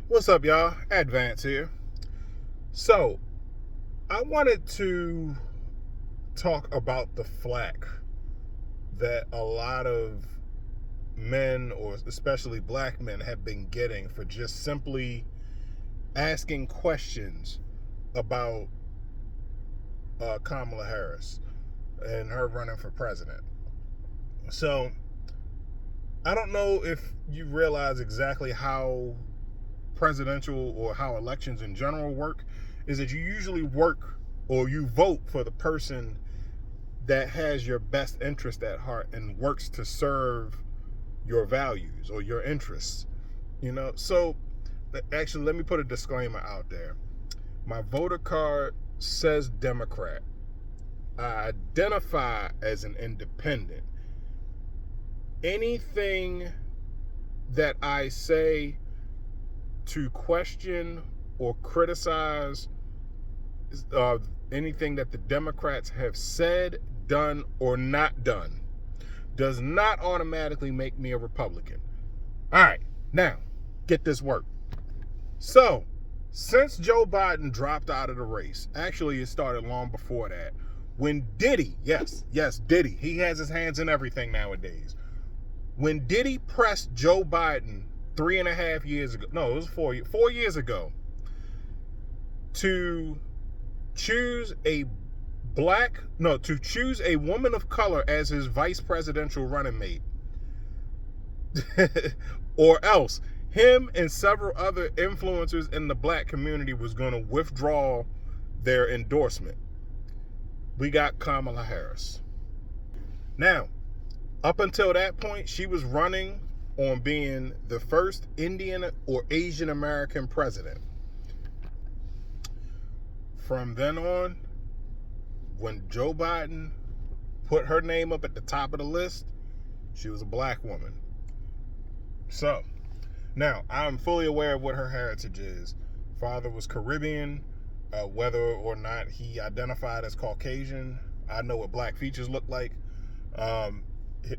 What's up, y'all? Advance here. So, I wanted to talk about the flack that a lot of men, or especially black men, have been getting for just simply asking questions about Kamala Harris and her running for president. So, I don't know if you realize exactly how presidential or how elections in general work, is that you usually work or you vote for the person that has your best interest at heart and works to serve your values or your interests. So actually, let me put a disclaimer out there. My voter card says Democrat. I identify as an independent. Anything that I say to question or criticize anything that the Democrats have said, done, or not done does not automatically make me a Republican. All right, now, get this work. So, since Joe Biden dropped out of the race, actually it started long before that, when Diddy, yes, Diddy, he has his hands in everything nowadays. When Diddy pressed Joe Biden 3.5 years ago, no, it was 4 years ago, to choose a woman of color as his vice presidential running mate, or else him and several other influencers in the black community was going to withdraw their endorsement. We got Kamala Harris. Now, up until that point, she was running on being the first Indian or Asian American president. From then on, when Joe Biden put her name up at the top of the list, she was a black woman. So, now, I'm fully aware of what her heritage is. Father was Caribbean. Whether or not he identified as Caucasian, I know what black features look like.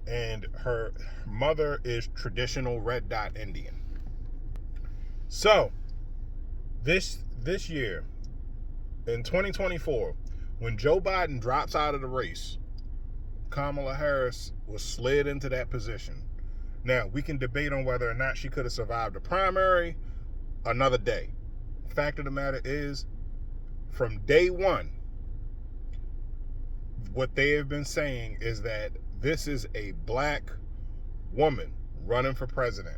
And her mother is traditional red dot Indian. So, this year, in 2024, when Joe Biden drops out of the race, Kamala Harris was slid into that position. Now, we can debate on whether or not she could have survived the primary another day. Fact of the matter is, from day one, what they have been saying is that this is a black woman running for president.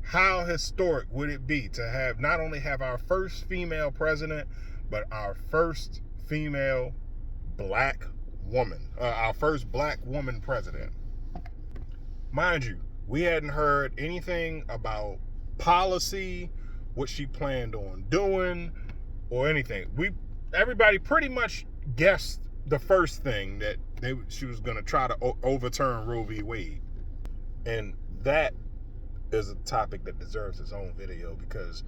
How historic would it be to have not only have our first female president, but our first female black woman, our first black woman president? Mind you, we hadn't heard anything about policy, what she planned on doing, or anything. Everybody pretty much guessed the first thing, that she was going to try to overturn Roe v. Wade, and that is a topic that deserves its own video, because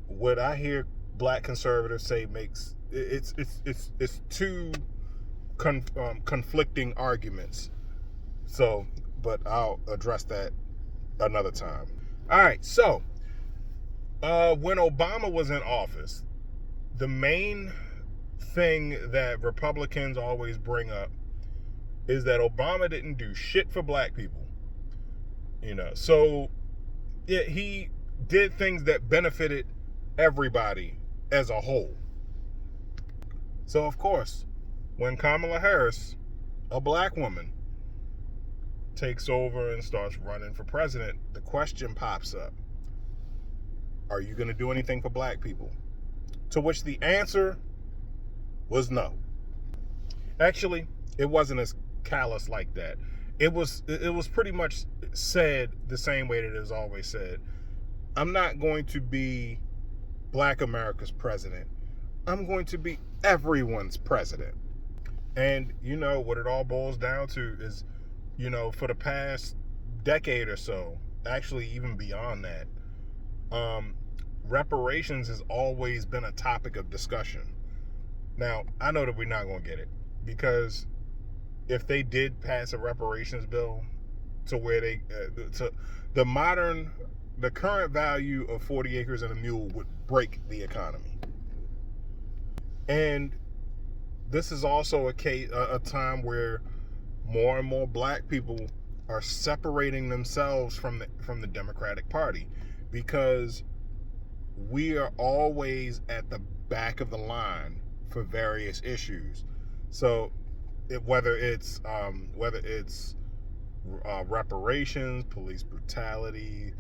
what I hear black conservatives say makes it's two conflicting arguments. So, but I'll address that another time. All right, so when Obama was in office, the main thing that Republicans always bring up is that Obama didn't do shit for black people. So yeah, he did things that benefited everybody as a whole. So of course, when Kamala Harris, a black woman, takes over and starts running for president, the question pops up: are you going to do anything for black people? To which the answer was no. Actually, it wasn't as callous like that. It was pretty much said the same way that it is always said. I'm not going to be black America's president. I'm going to be everyone's president. And what it all boils down to is, for the past decade or so, actually even beyond that, reparations has always been a topic of discussion. Now, I know that we're not going to get it, because if they did pass a reparations bill to where to the modern the current value of 40 acres and a mule would break the economy. And this is also a time where more and more black people are separating themselves from the Democratic Party, because we are always at the back of the line for various issues. So whether it's reparations, police brutality,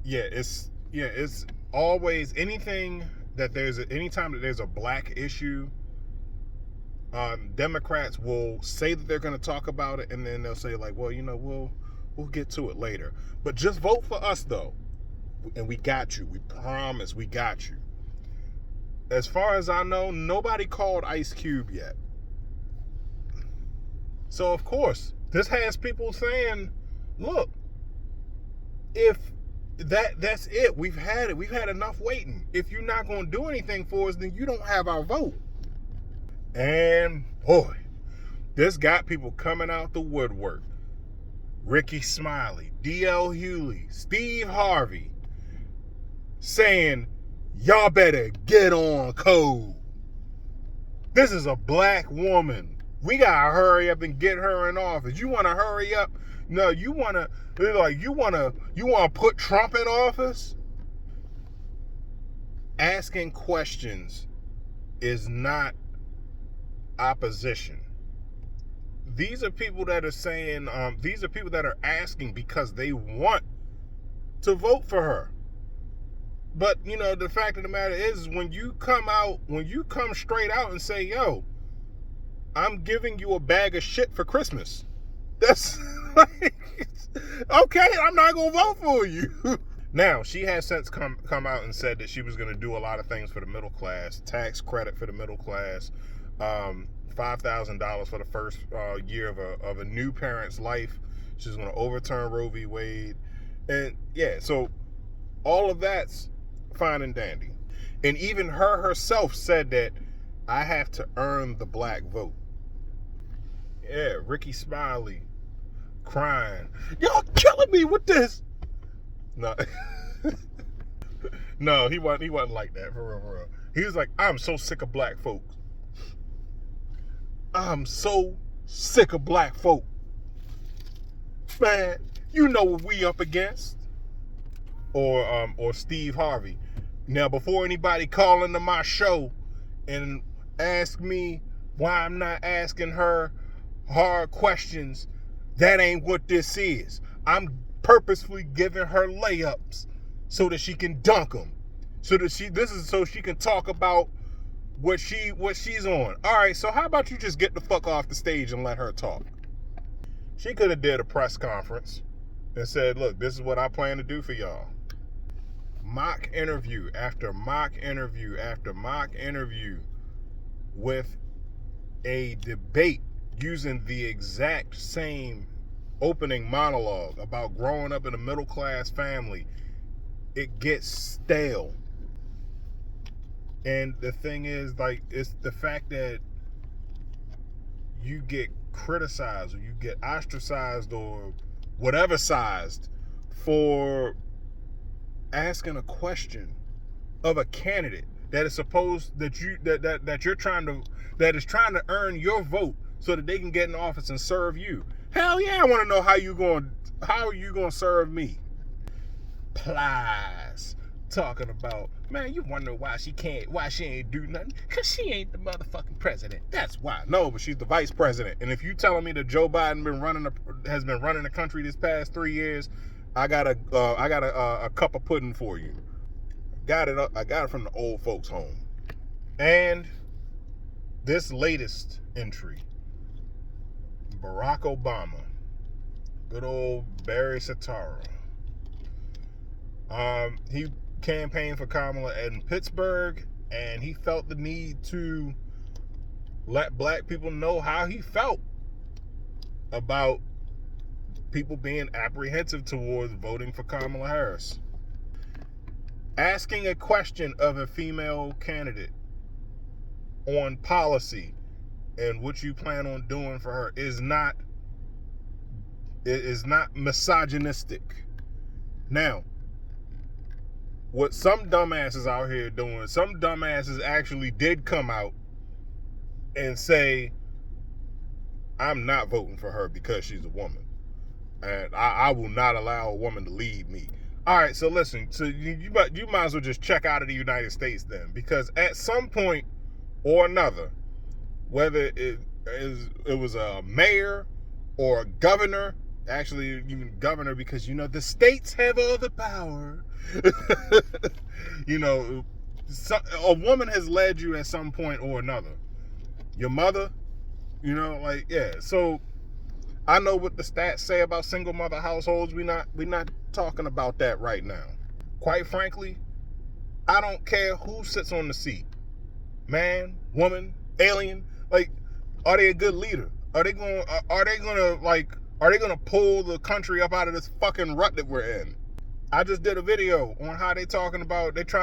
it's always anything that anytime that there's a black issue, Democrats will say that they're going to talk about it, and then they'll say like, well, we'll get to it later, but just vote for us though, and we got you. We promise we got you. As far as I know, nobody called Ice Cube yet. So of course, this has people saying, look, if that's it, we've had it. We've had enough waiting. If you're not going to do anything for us, then you don't have our vote. And boy, this got people coming out the woodwork. Ricky Smiley, D.L. Hewley, Steve Harvey saying, y'all better get on code. This is a black woman. We gotta hurry up and get her in office. You want to hurry up? No, you want to put Trump in office? Asking questions is not opposition. These are people that are saying, these are people that are asking because they want to vote for her. But, the fact of the matter is, when you come straight out and say, yo, I'm giving you a bag of shit for Christmas. That's like, okay, I'm not going to vote for you. Now, she has since come out and said that she was going to do a lot of things for the middle class, tax credit for the middle class, $5,000 for the first year of a new parent's life. She's going to overturn Roe v. Wade. And yeah, so all of that's fine and dandy. And even her herself said that I have to earn the black vote. Yeah, Ricky Smiley crying, y'all killing me with this. No, no, he wasn't like that, for real. He was like, I'm so sick of black folks. I'm so sick of black folk. Man, you know what we up against. Or Steve Harvey. Now, before anybody call into my show and ask me why I'm not asking her hard questions, that ain't what this is. I'm purposefully giving her layups so that she can dunk them. So she can talk about what she's on. All right, so how about you just get the fuck off the stage and let her talk? She could have did a press conference and said, look, this is what I plan to do for y'all. Mock interview after mock interview after mock interview with a debate using the exact same opening monologue about growing up in a middle class family. It gets stale. And the thing is, like, it's the fact that you get criticized or you get ostracized or whatever sized for asking a question of a candidate that is supposed that is trying to earn your vote so that they can get in office and serve you. Hell yeah, I want to know how you going to serve me. Plies talking about, man, you wonder why she ain't do nothing, because she ain't the motherfucking president. That's why. No, but she's the vice president. And if you telling me that Joe Biden has been running the country this past 3 years, I got a cup of pudding for you. I got it from the old folks home. And this latest entry, Barack Obama, good old Barry Soetoro. He campaigned for Kamala in Pittsburgh, and he felt the need to let black people know how he felt about people being apprehensive towards voting for Kamala Harris. Asking a question of a female candidate on policy and what you plan on doing for her is not misogynistic. Now, what some dumbasses out here doing, some dumbasses actually did come out and say, I'm not voting for her because she's a woman. And I will not allow a woman to lead me. All right, so listen, so you might as well just check out of the United States then, because at some point or another, whether it was a mayor or a governor, actually even governor, because the states have all the power. A woman has led you at some point or another. Your mother, So I know what the stats say about single mother households. We're not talking about that right now. Quite frankly, I don't care who sits on the seat. Man, woman, alien. Like, are they a good leader? Are they gonna pull the country up out of this fucking rut that we're in? I just did a video on how they're trying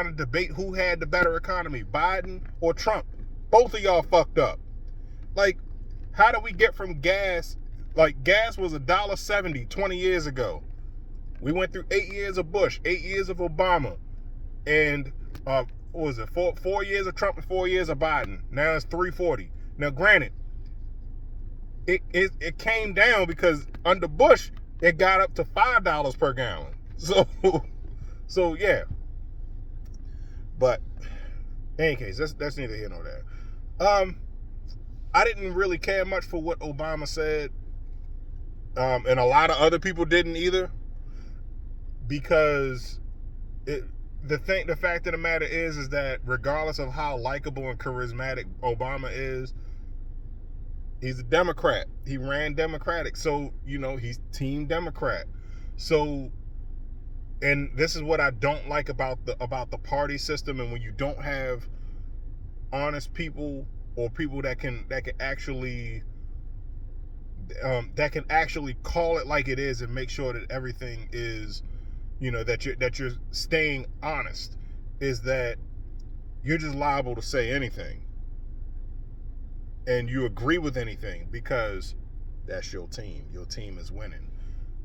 to debate who had the better economy, Biden or Trump. Both of y'all fucked up. Like, how do we get from gas? Like, gas was $1.70 20 years ago. We went through 8 years of Bush, 8 years of Obama, and what was it? 4 years of Trump and 4 years of Biden. Now it's $3.40. Now, granted, it came down because under Bush it got up to $5 per gallon. So yeah. But in any case, that's neither here nor there. I didn't really care much for what Obama said, and a lot of other people didn't either, because the fact of the matter is that regardless of how likable and charismatic Obama is, he's a Democrat. He ran Democratic, so he's Team Democrat. So, and this is what I don't like about the party system, and when you don't have honest people or people that can actually call it like it is and make sure that everything is, that you're staying honest, is that you're just liable to say anything and you agree with anything because that's your team. Your team is winning.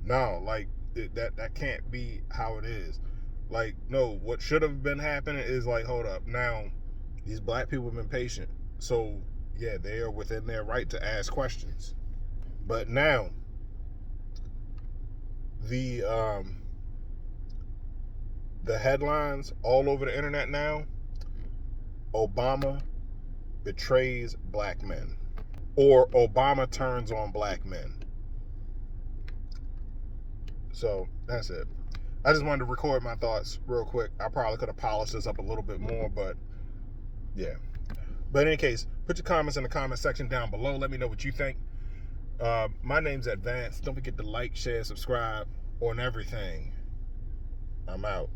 No, like that can't be how it is. Like, no, what should have been happening is like, hold up, now these black people have been patient, so yeah, they are within their right to ask questions. But now the headlines all over the internet now: Obama betrays black men, or Obama turns on black men. So that's it. I just wanted to record my thoughts real quick. I probably could have polished this up a little bit more, but yeah. But in any case, put your comments in the comment section down below. Let me know what you think. My name's Advance. Don't forget to like, share, subscribe on everything. I'm out.